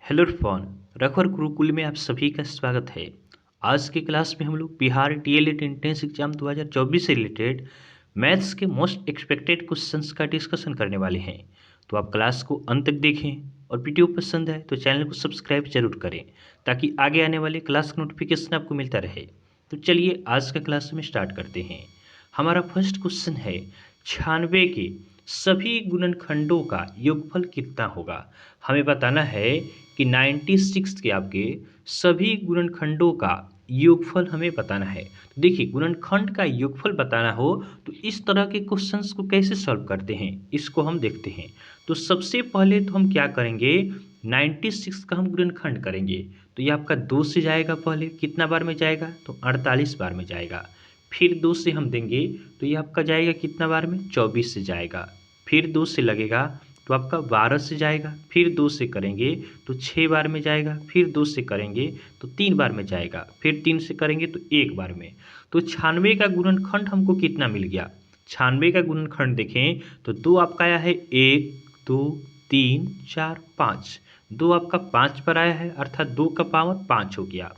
Hello phone रखवर Gurukul में आप सभी का स्वागत है। आज की क्लास में हम लोग बिहार डीएलएड एंट्रेंस एग्जाम 2024 से रिलेटेड मैथ्स के मोस्ट एक्सपेक्टेड क्वेश्चंस का डिस्कशन करने वाले हैं। तो आप क्लास को अंत तक देखें और वीडियो पसंद है तो चैनल को सब्सक्राइब जरूर करें ताकि आगे आने वाले क्लास का नोटिफिकेशन आपको मिलता रहे। तो चलिए आज का क्लास में स्टार्ट करते हैं। हमारा फर्स्ट क्वेश्चन है 96 के सभी गुणनखंडों का योगफल कितना होगा। हमें बताना है कि 96 के आपके सभी गुणनखंडों का योगफल हमें बताना है। तो देखिए गुणनखंड का योगफल बताना हो तो इस तरह के क्वेश्चंस को कैसे सॉल्व करते हैं इसको हम देखते हैं। तो सबसे पहले तो हम क्या करेंगे 96 का हम गुणनखंड करेंगे। तो ये आपका 2 से जाएगा, पहले कितना बार में जाएगा तो 48 बार में जाएगा। फिर 2 से हम देंगे तो ये आपका जाएगा कितना बार में 24 से जाएगा। फिर 2 से लगेगा तो आपका 12 से जाएगा। फिर 2 से करेंगे तो 6 बार में जाएगा। फिर 2 से करेंगे तो 3 बार में जाएगा। फिर 3 से करेंगे तो 1 बार में। तो 96 का गुणनखंड हमको कितना मिल गया। 96 का गुणनखंड देखें तो 2 आपका आया है 1 2 3 4 5। 2 आपका 5 पर आया है अर्थात 2 का पावर 5 हो गया।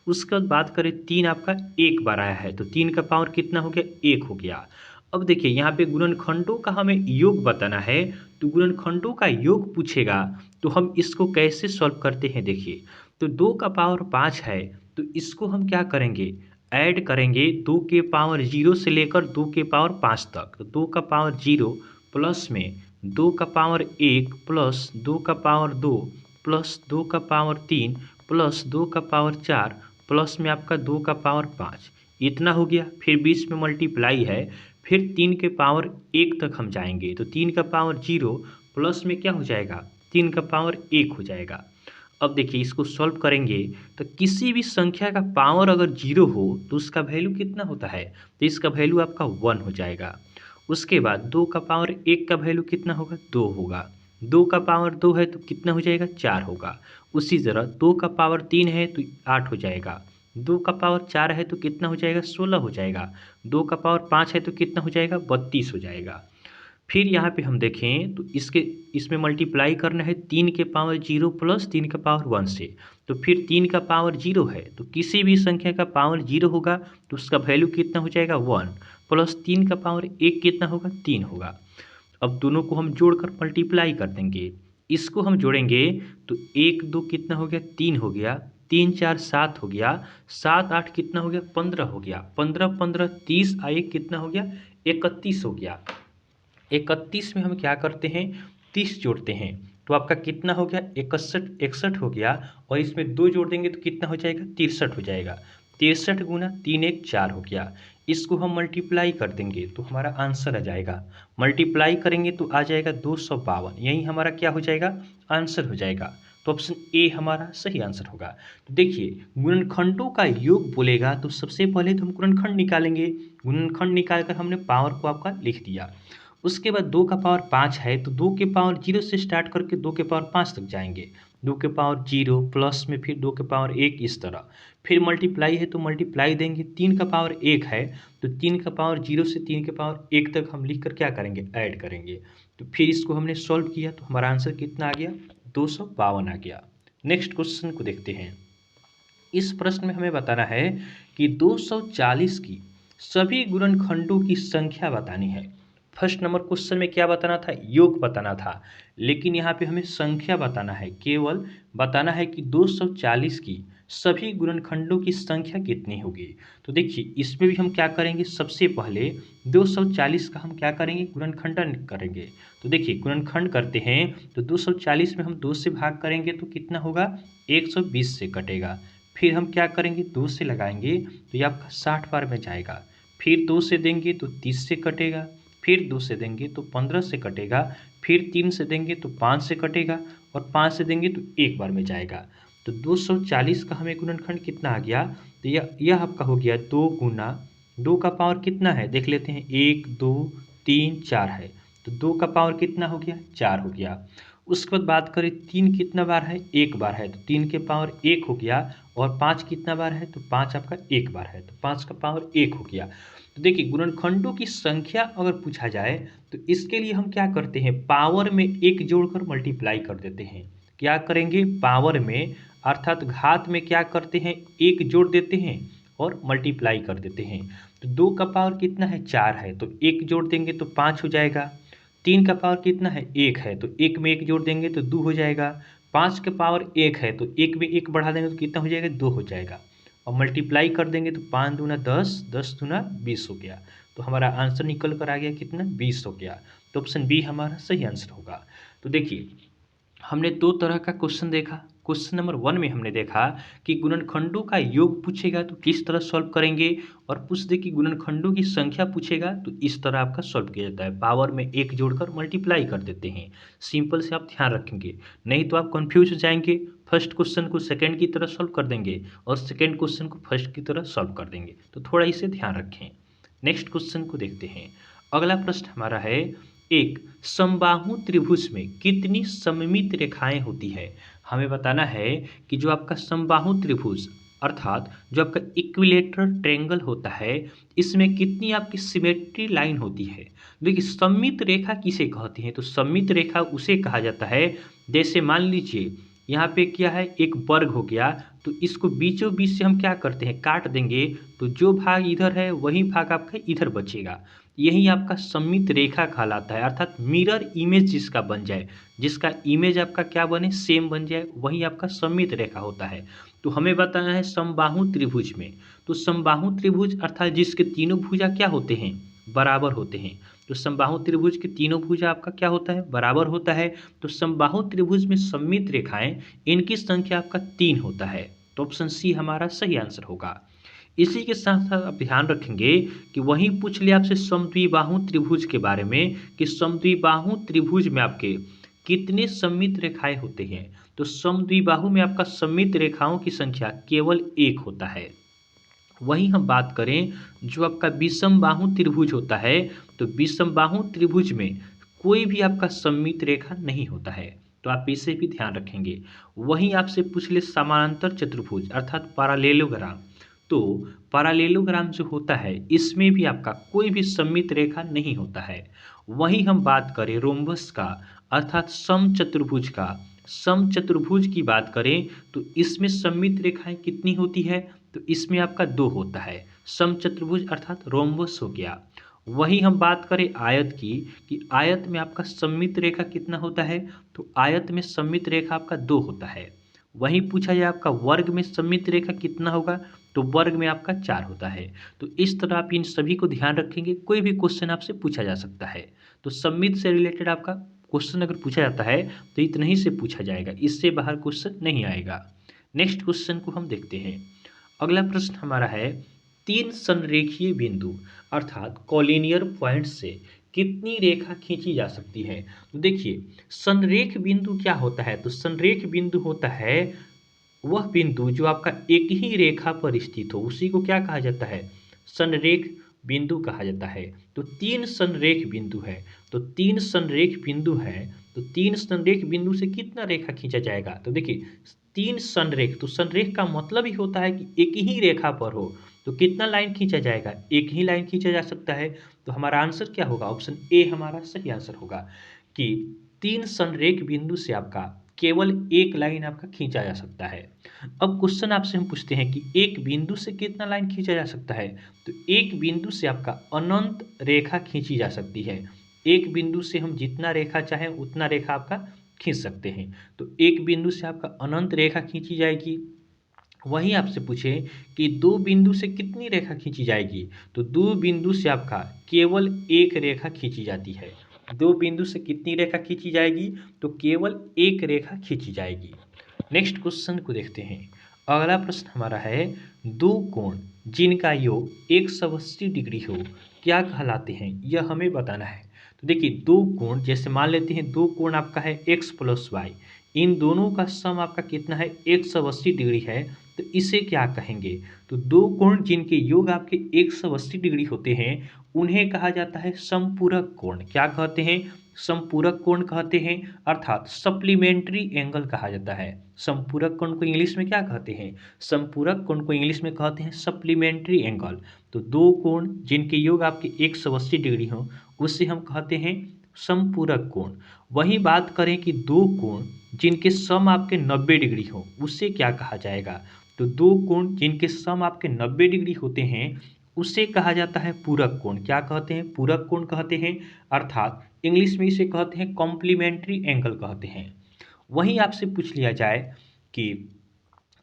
उसके बाद बात करें 3 आपका 1 बार आया है तो 3 का पावर कितना हो गया 1 हो गया। अब देखिए यहाँ पे गुणनखंडों का हमें योग बताना है। तो गुणनखंडों का योग पूछेगा तो हम इसको कैसे सॉल्व करते हैं। देखिए तो 2 का पावर 5 है तो इसको हम क्या करेंगे ऐड करेंगे 2 के पावर 0 से लेकर 2 के पावर 5 तक। तो 2 का पावर 0 प्लस में 2 का पावर 1 प्लस 2 का पावर 2 प्लस 2 का पावर 3 प्लस 2 का पावर 4 प्लस में आपका 2 का पावर 5 इतना हो गया। फिर बीच में मल्टीप्लाई है। फिर 3 के पावर 1 तक हम जाएंगे तो 3 का पावर 0 प्लस में क्या हो जाएगा 3 का पावर 1 हो जाएगा। अब देखिए इसको सॉल्व करेंगे तो किसी भी संख्या का पावर अगर 0 हो तो उसका वैल्यू कितना होता है तो इसका वैल्यू आपका 1 हो जाएगा। उसके बाद 2 का पावर 1 का वैल्यू कितना होगा 2 होगा। 2 का पावर 2 है तो कितना हो जाएगा 4 होगा। उसी तरह 2 का पावर 3 है तो 8 हो जाएगा। 2 का पावर 4 है तो कितना हो जाएगा 16 हो जाएगा। 2 का पावर 5 है तो कितना हो जाएगा 32 हो जाएगा। फिर यहाँ पे हम देखें तो इसमें मल्टीप्लाई करना है 3 के पावर 0 प्लस 3 का पावर 1 से। तो फिर 3 का पावर 0 है तो किसी भी संख्या का पावर 0 होगा तो उसका वैल्यू कितना हो जाएगा 1 प्लस 3 का पावर 1 कितना होगा 3 होगा। अब दोनों को हम जोड़कर मल्टीप्लाई कर देंगे। इसको हम जोड़ेंगे तो 1 2 कितना हो गया 3 हो गया। 3 4 7 हो गया। 7 8 कितना हो गया 15 हो गया। 15 15 30 आ 1 कितना हो गया 31 हो गया। 31 में हम क्या करते हैं 30 जोड़ते हैं तो आपका कितना हो गया 61 हो गया। और इसमें 2 जोड़ देंगे तो कितना हो जाएगा 63 हो जाएगा। 63 गुना 3 1 4 हो गया। इसको हम मल्टीप्लाई कर देंगे तो हमारा आंसर आ जाएगा। मल्टीप्लाई करेंगे तो आ जाएगा 252। यही हमारा क्या हो जाएगा आंसर हो जाएगा। तो ऑप्शन ए हमारा सही आंसर होगा। तो देखिए गुणनखंडों का योग बोलेगा तो सबसे पहले तो हम गुणनखंड निकालेंगे। गुणनखंड निकालकर हमने पावर को आपका लिख दिया। उसके बाद 2 का पावर 5 है तो 2 के पावर 0 से स्टार्ट करके 2 के पावर 5 तक जाएंगे। 2 के पावर 0 प्लस में फिर 2 के पावर 1 इस तरह। फिर मल्टीप्लाई है तो मल्टीप्लाई देंगे। 3 का पावर 1 है तो 3 का पावर 0 से 3 के पावर 1 तक हम लिख कर क्या करेंगे ऐड करेंगे। तो फिर इसको हमने सॉल्व किया तो हमारा आंसर कितना आ गया 252 आ गया। नेक्स्ट क्वेश्चन को देखते हैं। इस प्रश्न में हमें बताना है कि 240 की सभी गुणनखंडों की संख्या बतानी है। फर्स्ट नंबर क्वेश्चन में क्या बताना था योग बताना था, लेकिन यहाँ पे हमें संख्या बताना है। केवल बताना है कि 240 की सभी गुणनखंडों की संख्या कितनी होगी। तो देखिए इसमें भी हम क्या करेंगे सबसे पहले 240 का हम क्या करेंगे गुणनखंडन करेंगे। तो देखिए गुणनखंड करते हैं तो 240 में हम 2 से भाग करेंगे तो कितना होगा 120 से कटेगा। फिर हम क्या करेंगे 2 से लगाएंगे तो ये आपका 60 बार में जाएगा। फिर 2 से देंगे तो 30 से कटेगा। फिर 2 से देंगे तो 15 से कटेगा। फिर 3 से देंगे तो 5 से कटेगा। और 5 से देंगे तो 1 बार में जाएगा। तो 240 का हमें गुणनखंड कितना आ गया तो यह आपका हो गया 2 गुना 2 का पावर कितना है देख लेते हैं 1 2 3 4 है। तो 2 का पावर कितना हो गया 4 हो गया। उसके बाद बात करें 3 कितना बार है 1 बार है तो 3 के पावर 1 हो गया। और 5 कितना बार है तो 5 आपका 1 बार है तो 5 का पावर 1 हो गया। तो देखिए गुणनखंडों की संख्या अगर पूछा जाए तो इसके लिए हम क्या करते हैं पावर में 1 जोड़कर मल्टीप्लाई कर देते हैं। क्या करेंगे, पावर में अर्थात घात में क्या करते हैं, एक जोड़ देते हैं और मल्टीप्लाई कर देते हैं। तो 2 का पावर कितना है, 4 है, तो एक जोड़ देंगे तो 5 हो जाएगा। 3 का पावर कितना है, 1 है, तो एक में एक जोड़ देंगे तो 2 हो जाएगा। 5 के पावर 1 है, तो एक में एक बढ़ा देंगे तो कितना हो जाएगा, 2 हो जाएगा। और मल्टीप्लाई कर देंगे तो 5 दूना 10, 10 दूना 20 हो गया। तो हमारा आंसर निकल कर आ गया कितना, 20 हो गया। तो ऑप्शन बी हमारा सही आंसर होगा। तो देखिए हमने 2 तरह का क्वेश्चन देखा। क्वेश्चन नंबर 1 में हमने देखा कि गुणनखंडों का योग पूछेगा तो किस तरह सॉल्व करेंगे, और पूछ दे कि गुणनखंडों की संख्या पूछेगा तो इस तरह आपका सॉल्व किया जाता है, पावर में एक जोड़कर मल्टीप्लाई कर देते हैं। सिंपल से आप ध्यान रखेंगे, नहीं तो आप कंफ्यूज हो जाएंगे। फर्स्ट क्वेश्चन को सेकंड की तरह सॉल्व कर देंगे और सेकंड क्वेश्चन को फर्स्ट की तरह सॉल्व कर देंगे, तो थोड़ा इसे ध्यान रखें। नेक्स्ट क्वेश्चन को देखते हैं। अगला प्रश्न हमारा है, एक समबाहु त्रिभुज में कितनी सममित रेखाएं होती है। हमें बताना है कि जो आपका समबाहु त्रिभुज अर्थात जो आपका इक्विलेटरल ट्रायंगल होता है, इसमें कितनी आपकी सिमेट्री लाइन होती है। देखिए सममित रेखा किसे कहते हैं, तो सममित रेखा उसे कहा जाता है, जैसे मान लीजिए यहाँ पे क्या है, एक वर्ग हो गया, तो इसको बीचों बीच से हम क्या करते हैं, काट देंगे, तो जो भाग इधर है वही भाग आपका इधर बचेगा। यही आपका सममित रेखा कहलाता है, अर्थात मिरर इमेज जिसका बन जाए, जिसका इमेज आपका क्या बने, सेम बन जाए, वही आपका सममित रेखा होता है। तो हमें बताना है समबाहु त्रिभुज में, तो समबाहु त्रिभुज अर्थात जिसके तीनों भुजा क्या होते हैं, बराबर होते हैं। तो समबाहु त्रिभुज के तीनों भुजा आपका क्या होता है, बराबर होता है। तो समबाहु त्रिभुज में सममित रेखाएं, इनकी संख्या आपका 3 होता है। तो ऑप्शन सी हमारा सही आंसर होगा। इसी के साथ साथ आप ध्यान रखेंगे कि वहीं पूछ लिया आपसे समद्विबाहु त्रिभुज के बारे में, कि समद्विबाहु त्रिभुज में आपके कितने सममित रेखाएं होते हैं। तो समद्विबाहु में आपका सममित रेखाओं की संख्या केवल 1 होता है। वहीं हम बात करें जो आपका विषमबाहु त्रिभुज होता है, तो विषमबाहु त्रिभुज में कोई भी आपका सममित रेखा नहीं होता है, तो आप इसे भी ध्यान रखेंगे। वहीं आपसे पूछ ले समानांतर चतुर्भुज अर्थात पैरेललोग्राम, तो पैरेललोग्राम जो होता है इसमें भी आपका कोई भी सममित रेखा नहीं होता है। वहीं हम बात करें रोम्बस का अर्थात समचतुर्भुज का, समचतुर्भुज की बात करें तो इसमें सममित रेखाएं कितनी होती है, तो इसमें आपका 2 होता है। समचतुर्भुज अर्थात रोम्बस हो गया। वहीं हम बात करें आयत की, कि आयत में आपका सममित रेखा कितना होता है, तो आयत में सममित रेखा आपका 2 होता है। वहीं पूछा जाए आपका वर्ग में सममित रेखा कितना होगा, तो वर्ग में आपका 4 होता है। तो इस तरह आप इन सभी को ध्यान रखेंगे, कोई भी क्वेश्चन आपसे पूछा जा सकता है। तो सममित से रिलेटेड आपका क्वेश्चन अगर पूछा जाता है तो इतना ही से पूछा जाएगा, इससे बाहर क्वेश्चन नहीं आएगा। नेक्स्ट क्वेश्चन को हम देखते हैं। अगला प्रश्न हमारा है, 3 संरेखीय बिंदु अर्थात कॉलिनियर पॉइंट से कितनी रेखा खींची जा सकती है। तो देखिए संरेख बिंदु क्या होता है, तो संरेख बिंदु होता है वह बिंदु जो आपका एक ही रेखा पर स्थित हो, उसी को क्या कहा जाता है, संरेख बिंदु कहा जाता है। तो 3 संरेख बिंदु है, तो 3 संरेख बिंदु है, तो 3 संरेख बिंदु से कितना रेखा खींचा जाएगा। तो देखिए 3 संरेख, तो संरेख का मतलब ही होता है कि एक ही रेखा पर हो, तो कितना लाइन खींचा जाएगा, एक ही लाइन खींचा जा सकता है। तो हमारा आंसर क्या होगा, ऑप्शन ए हमारा सही आंसर होगा, कि 3 संरेख बिंदु से आपका केवल एक लाइन आपका खींचा जा सकता है। अब क्वेश्चन आपसे हम पूछते हैं कि एक बिंदु से कितना लाइन खींचा जा सकता है, तो एक बिंदु से आपका अनंत रेखा खींची जा सकती है। एक बिंदु से हम जितना रेखा चाहें उतना रेखा आपका खींच सकते हैं। तो एक बिंदु से आपका अनंत रेखा खींची जाएगी। वहीं आपसे पूछे कि 2 बिंदु से कितनी रेखा खींची जाएगी, तो 2 बिंदु से आपका केवल एक रेखा खींची जाती है। 2 बिंदु से कितनी रेखा खींची जाएगी, तो केवल एक रेखा खींची जाएगी। नेक्स्ट क्वेश्चन को देखते हैं। अगला प्रश्न हमारा है, 2 कोण जिनका योग 180 डिग्री हो क्या कहलाते हैं, यह हमें बताना है। तो देखिए 2 कोण, जैसे मान लेते हैं 2 कोण आपका है x + y, इन दोनों का सम आपका कितना है, 180 डिग्री है, तो इसे क्या कहेंगे। तो 2 कोण जिनके योग आपके 180 डिग्री होते हैं उन्हें कहा जाता है समपूरक कोण। क्या कहते हैं, समपूरक कोण कहते हैं, अर्थात सप्लीमेंट्री एंगल कहा जाता है। समपूरक कोण को इंग्लिश में क्या कहते हैं, समपूरक कोण को इंग्लिश में कहते हैं सप्लीमेंट्री एंगल। तो 2 कोण जिनके योग आपके 180 डिग्री हो उसे हम कहते हैं समपूरक कोण। वही बात करें कि दो कोण जिनके सम आपके 90 डिग्री हो, उससे क्या कहा जाएगा? तो दो कोण जिनके सम आपके 90 डिग्री होते हैं उसे कहा जाता है पूरक कोण। क्या कहते हैं? पूरक कोण कहते हैं, अर्थात इंग्लिश में इसे कहते हैं कॉम्प्लीमेंट्री एंगल कहते हैं। वहीं आपसे पूछ लिया जाए कि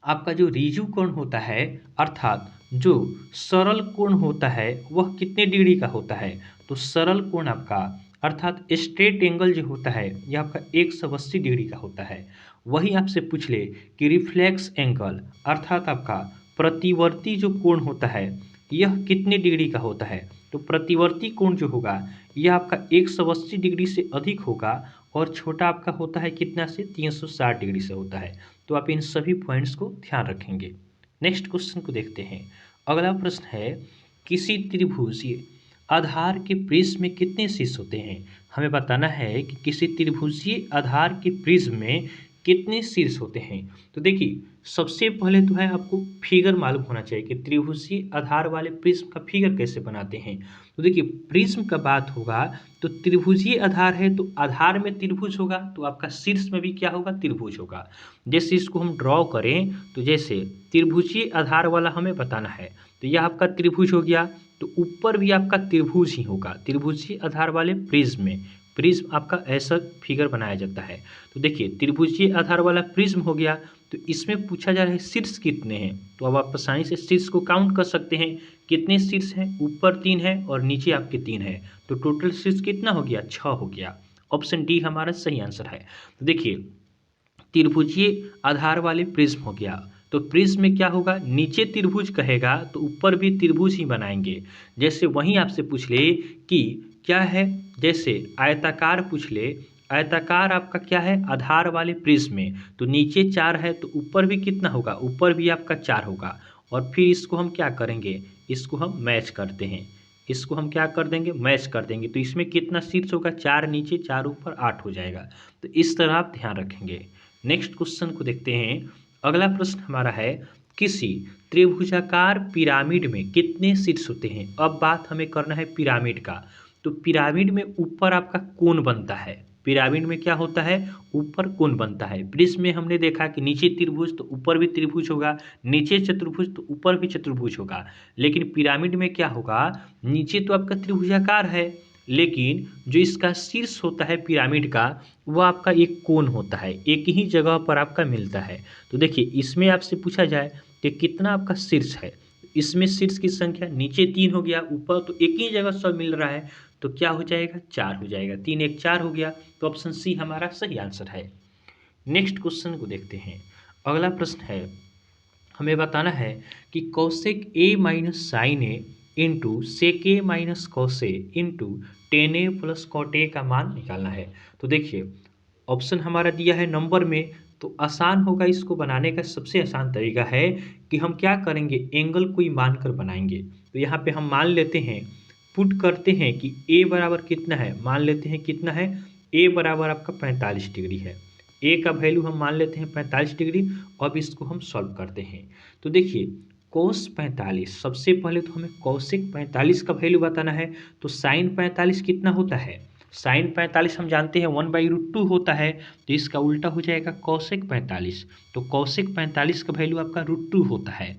आपका जो ऋजु कोण होता है, अर्थात जो सरल कोण होता है, वह कितने डिग्री का होता है? तो सरल कोण आपका अर्थात स्ट्रेट एंगल जो होता है यह आपका 180 डिग्री का होता है। वही आपसे पूछ ले कि रिफ्लेक्स एंगल अर्थात आपका प्रतिवर्ती जो कोण होता है यह कितने डिग्री का होता है? तो प्रतिवर्ती कोण जो होगा यह आपका 180 डिग्री से अधिक होगा और छोटा आपका होता है कितना से? 360 डिग्री से होता है। तो आप इन सभी पॉइंट्स को ध्यान रखेंगे। नेक्स्ट क्वेश्चन को देखते हैं। अगला प्रश्न है, किसी त्रिभुजीय आधार के प्रिज्म में कितने शीर्ष होते हैं? हमें बताना है कि किसी त्रिभुजीय आधार के प्रिज्म में कितने शीर्ष होते हैं। तो देखिए, सबसे पहले तो है आपको फिगर मालूम होना चाहिए कि त्रिभुजीय आधार वाले प्रिज्म का फिगर कैसे बनाते हैं। तो देखिए, प्रिज्म का बात होगा तो त्रिभुजीय आधार है तो आधार में त्रिभुज होगा, तो आपका शीर्ष में भी क्या होगा? त्रिभुज होगा। जैसे इसको हम ड्रॉ करें तो जैसे त्रिभुजीय आधार वाला हमें बताना है, तो यह आपका त्रिभुज हो गया, तो ऊपर भी आपका त्रिभुज ही होगा। त्रिभुजीय आधार वाले प्रिज्म में प्रिज्म आपका ऐसा फिगर बनाया जाता है। तो देखिए, त्रिभुजीय आधार वाला प्रिज्म हो गया, तो इसमें पूछा जा रहा है शीर्ष कितने हैं। तो अब आप आसानी से शीर्ष को काउंट कर सकते हैं। कितने शीर्ष हैं? ऊपर 3 है और नीचे आपके 3 है, तो टोटल शीर्ष कितना हो गया? 6 हो गया। ऑप्शन डी हमारा सही आंसर है। तो देखिए, त्रिभुजीय आधार वाले प्रिज्म हो गया, तो प्रिज्म में क्या होगा? नीचे त्रिभुज कहेगा तो ऊपर भी त्रिभुज ही बनाएंगे। जैसे वहीं आपसे पूछ ले कि क्या है, जैसे आयताकार पूछ ले, आयताकार आपका क्या है? आधार वाले प्रिज्म में, तो नीचे 4 है तो ऊपर भी कितना होगा? ऊपर भी आपका 4 होगा। और फिर इसको हम क्या करेंगे? इसको हम मैच करते हैं। इसको हम क्या कर देंगे? मैच कर देंगे। तो इसमें कितना शीर्ष होगा? 4 नीचे 4 ऊपर 8 हो जाएगा। तो इस तरह आप ध्यान रखेंगे। नेक्स्ट क्वेश्चन को देखते हैं। अगला प्रश्न हमारा है, किसी त्रिभुजाकार पिरामिड में कितने शीर्ष होते हैं? अब बात हमें करना है पिरामिड का। तो पिरामिड में ऊपर आपका कोण बनता है। पिरामिड में क्या होता है? ऊपर कोण बनता है। प्रिज्म में हमने देखा कि नीचे त्रिभुज तो ऊपर भी त्रिभुज होगा, नीचे चतुर्भुज तो ऊपर भी चतुर्भुज होगा। लेकिन पिरामिड में क्या होगा? नीचे तो आपका त्रिभुजाकार है, लेकिन जो इसका शीर्ष होता है पिरामिड का, वह आपका एक कोण होता है, एक ही जगह पर आपका मिलता है। तो देखिए, इसमें आपसे पूछा जाए कि कितना आपका शीर्ष है, इसमें शीर्ष की संख्या नीचे 3 हो गया, ऊपर तो एक ही जगह सब मिल रहा है, तो क्या हो जाएगा? 4 हो जाएगा। 3 1 4 हो गया, तो ऑप्शन सी हमारा सही आंसर है। नेक्स्ट क्वेश्चन को देखते हैं। अगला प्रश्न है, हमें बताना है कि cosec A minus sin A into sec A minus cos A into tan A plus cot A का मान निकालना है। तो देखिए, ऑप्शन हमारा दिया है नंबर में, तो आसान होगा इसको बनाने का। सबसे आसान तरीका है कि हम क्या करेंगे? एंगल को ही मानकर बनाएंगे। तो यहाँ पे हम मान लेते हैं, पुट करते हैं कि ए बराबर कितना है, मान लेते हैं कितना है, ए बराबर आपका 45 डिग्री है। ए का वैल्यू हम मान लेते हैं 45 डिग्री। अब इसको हम सॉल्व करते हैं। तो देखिए, कोस 45, सबसे पहले तो हमें कौशिक 45 का वैल्यू बताना है। तो साइन 45 कितना होता है? साइन 45 हम जानते हैं 1/√2 होता है, तो इसका उल्टा हो जाएगा कौशिक 45। तो कौशिक 45 का वैल्यू आपका √2 होता है।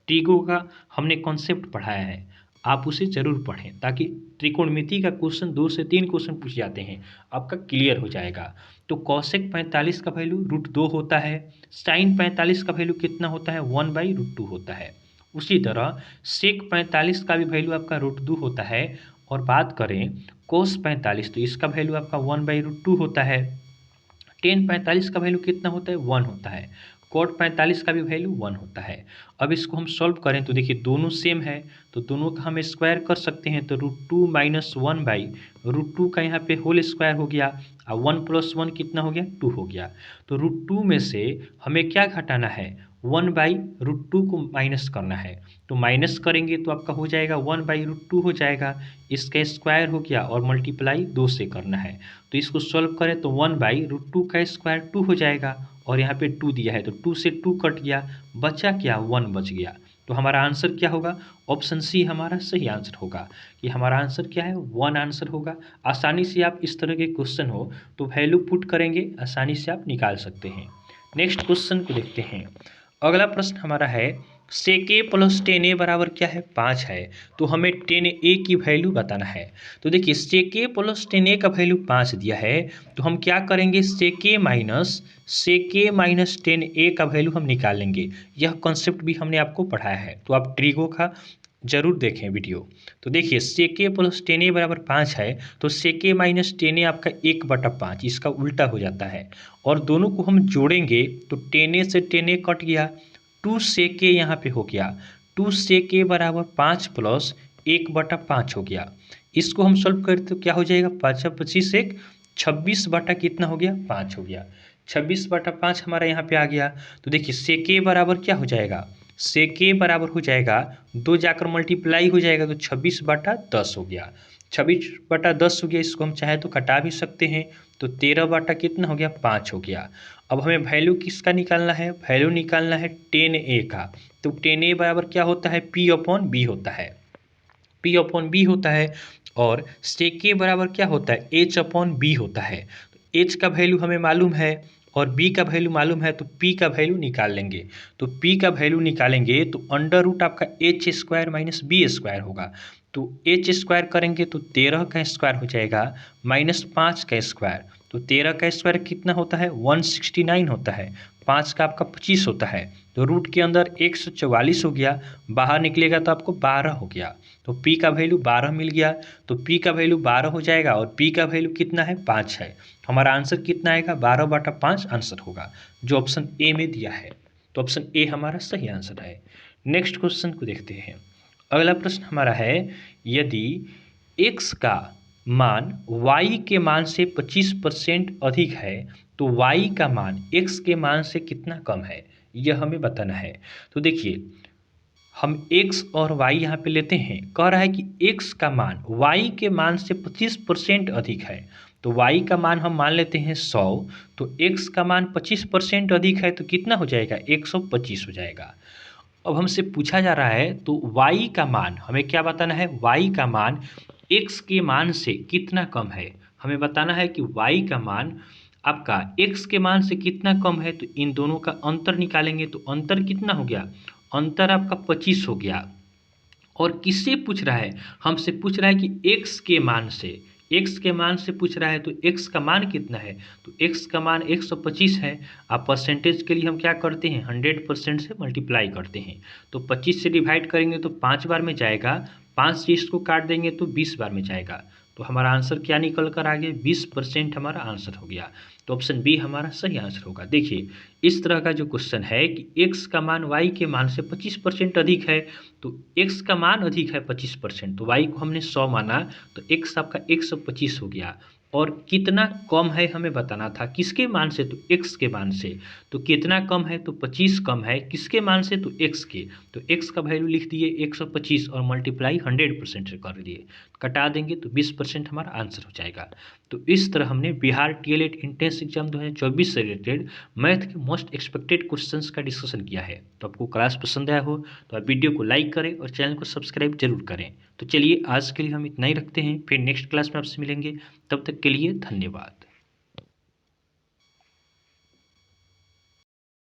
ट्रिगो का हमने कॉन्सेप्ट पढ़ाया है, आप उसे जरूर पढ़ें, ताकि त्रिकोणमिति का क्वेश्चन 2 से 3 क्वेश्चन पूछ जाते हैं, आपका क्लियर हो जाएगा। तो कौशिक 45 का वैल्यू √2 होता है। साइन 45 का वैल्यू कितना होता है? 1/√2 होता है। उसी तरह सेक 45 का भी वैल्यू आपका √2 होता है। और बात करें कोस 45, तो इसका वैल्यू आपका 1/√2 होता है। टेन 45 का वैल्यू कितना होता है? 1 होता है। कॉट 45 का भी वैल्यू 1 होता है। अब इसको हम सॉल्व करें तो देखिए, दोनों सेम है, तो दोनों का हम स्क्वायर कर सकते हैं। तो √2 माइनस 1/√2 का यहाँ पे होल स्क्वायर हो गया, और 1 + 1 कितना हो गया? 2 हो गया। तो √2 में से हमें क्या घटाना है? 1/√2 को माइनस करना है। तो माइनस करेंगे तो आपका हो जाएगा 1/√2 हो जाएगा, इसका स्क्वायर हो गया और मल्टीप्लाई 2 से करना है। तो इसको सॉल्व करें तो 1/√2 का स्क्वायर 2 हो जाएगा, और यहाँ पे 2 दिया है तो 2 से 2 कट गया, बचा क्या? 1 बच गया। तो हमारा आंसर क्या होगा? ऑप्शन सी हमारा सही आंसर होगा कि हमारा आंसर क्या है? 1 आंसर होगा। आसानी से आप इस तरह के क्वेश्चन हो तो वैल्यू पुट करेंगे, आसानी से आप निकाल सकते हैं। नेक्स्ट क्वेश्चन को देखते हैं। अगला प्रश्न हमारा है sec a प्लस 10a बराबर क्या है? 5 है। तो हमें 10a की वैल्यू बताना है। तो देखिए sec a प्लस 10a का वैल्यू 5 दिया है, तो हम क्या करेंगे? sec a माइनस 10a का वैल्यू हम निकाल लेंगे। यह कॉन्सेप्ट भी हमने आपको पढ़ाया है, तो आप ट्रिगो का जरूर देखें वीडियो। तो देखिए sec a प्लस 10a बराबर 5 है, तो sec a माइनस 10a आपका 1/5, इसका उल्टा हो जाता है। और दोनों को हम जोड़ेंगे तो 10a से 10a कट गया, 2 sec a यहाँ पे हो गया। 2 sec a बराबर 5 प्लस 1/5 हो गया। इसको हम सॉल्व करें तो क्या हो जाएगा? 5 25 1 26 बटा कितना हो गया? 5 हो गया। 26/5 हमारा यहाँ पे आ गया। तो देखिए sec a बराबर क्या हो जाएगा? sec a बराबर हो जाएगा 2 जाकर मल्टीप्लाई हो जाएगा तो 26/10 हो गया। 26/10 हो गया। इसको हम चाहे तो कटा भी सकते हैं, तो 13 बटा कितना हो गया? 5 हो गया। अब हमें वैल्यू किसका निकालना है? वैल्यू निकालना है 10a का। तो 10a बराबर क्या होता है? P/B होता है। P/B होता है। और sec a बराबर क्या होता है? H/B होता है। तो H का वैल्यू हमें मालूम है और B का वैल्यू मालूम है, तो P का वैल्यू निकाल लेंगे। तो P का वैल्यू निकालेंगे तो अंडर रूट आपका h² माइनस b² होगा। तो h² करेंगे तो 13 का स्क्वायर हो जाएगा माइनस 5 का स्क्वायर। तो 13 का स्क्वायर कितना होता है? 169 होता है। 5 का आपका 25 होता है। तो रूट के अंदर 144 हो गया, बाहर निकलेगा तो आपको 12 हो गया। तो P का वैल्यू 12 मिल गया। तो P का वैल्यू 12 हो जाएगा और P का वैल्यू कितना है? 5 है। हमारा आंसर कितना आएगा? 12/5 आंसर होगा, जो ऑप्शन ए में दिया है। तो ऑप्शन ए हमारा सही आंसर है। नेक्स्ट क्वेश्चन को देखते हैं। अगला प्रश्न हमारा है, यदि x का मान y के मान से 25% अधिक है तो y का मान x के मान से कितना कम है? यह हमें बताना है। तो देखिए हम x और y यहाँ पे लेते हैं। कह रहा है कि x का मान y के मान से 25% अधिक है, तो y का मान हम मान लेते हैं 100। तो x का मान 25% अधिक है तो कितना हो जाएगा? 125 हो जाएगा। अब हमसे पूछा जा रहा है तो y का मान हमें क्या बताना है? y का मान x के मान से कितना कम है, हमें बताना है कि y का मान आपका x के मान से कितना कम है। तो इन दोनों का अंतर निकालेंगे तो अंतर कितना हो गया? अंतर आपका 25 हो गया। और किससे पूछ रहा है? हमसे पूछ रहा है कि x के मान से, x के मान से पूछ रहा है। तो x का मान कितना है? तो x का मान 125 है। आप परसेंटेज के लिए हम क्या करते हैं? 100% से मल्टीप्लाई करते हैं। तो 25 से डिवाइड करेंगे तो 5 बार में जाएगा, 5 से इसको काट देंगे तो 20 बार में जाएगा। तो हमारा आंसर क्या निकल कर आ गया? 20% हमारा आंसर हो गया। तो ऑप्शन बी हमारा सही आंसर होगा। देखिए इस तरह का जो क्वेश्चन है कि x का मान y के मान से 25% अधिक है, तो x का मान अधिक है 25%, तो y को हमने 100 माना, तो x आपका 125 हो गया। और कितना कम है हमें बताना था, किसके मान से? तो x के मान से। तो कितना कम है? तो 25 कम है। किसके मान से? तो x के। तो x का वैल्यू लिख दिए 125 और मल्टीप्लाई 100% से कर दिए, कटा देंगे तो 20% हमारा आंसर हो जाएगा। तो इस तरह हमने बिहार टीएलएट इंट्रेंस एग्जाम 2024 से रिलेटेड मैथ के मोस्ट एक्सपेक्टेड क्वेश्चंस का डिस्कशन किया है। तो आपको क्लास पसंद आया हो तो आप वीडियो को लाइक करें और चैनल को सब्सक्राइब जरूर करें। तो चलिए आज के लिए हम इतना ही रखते हैं, फिर नेक्स्ट क्लास में आपसे मिलेंगे। तब तक के लिए धन्यवाद।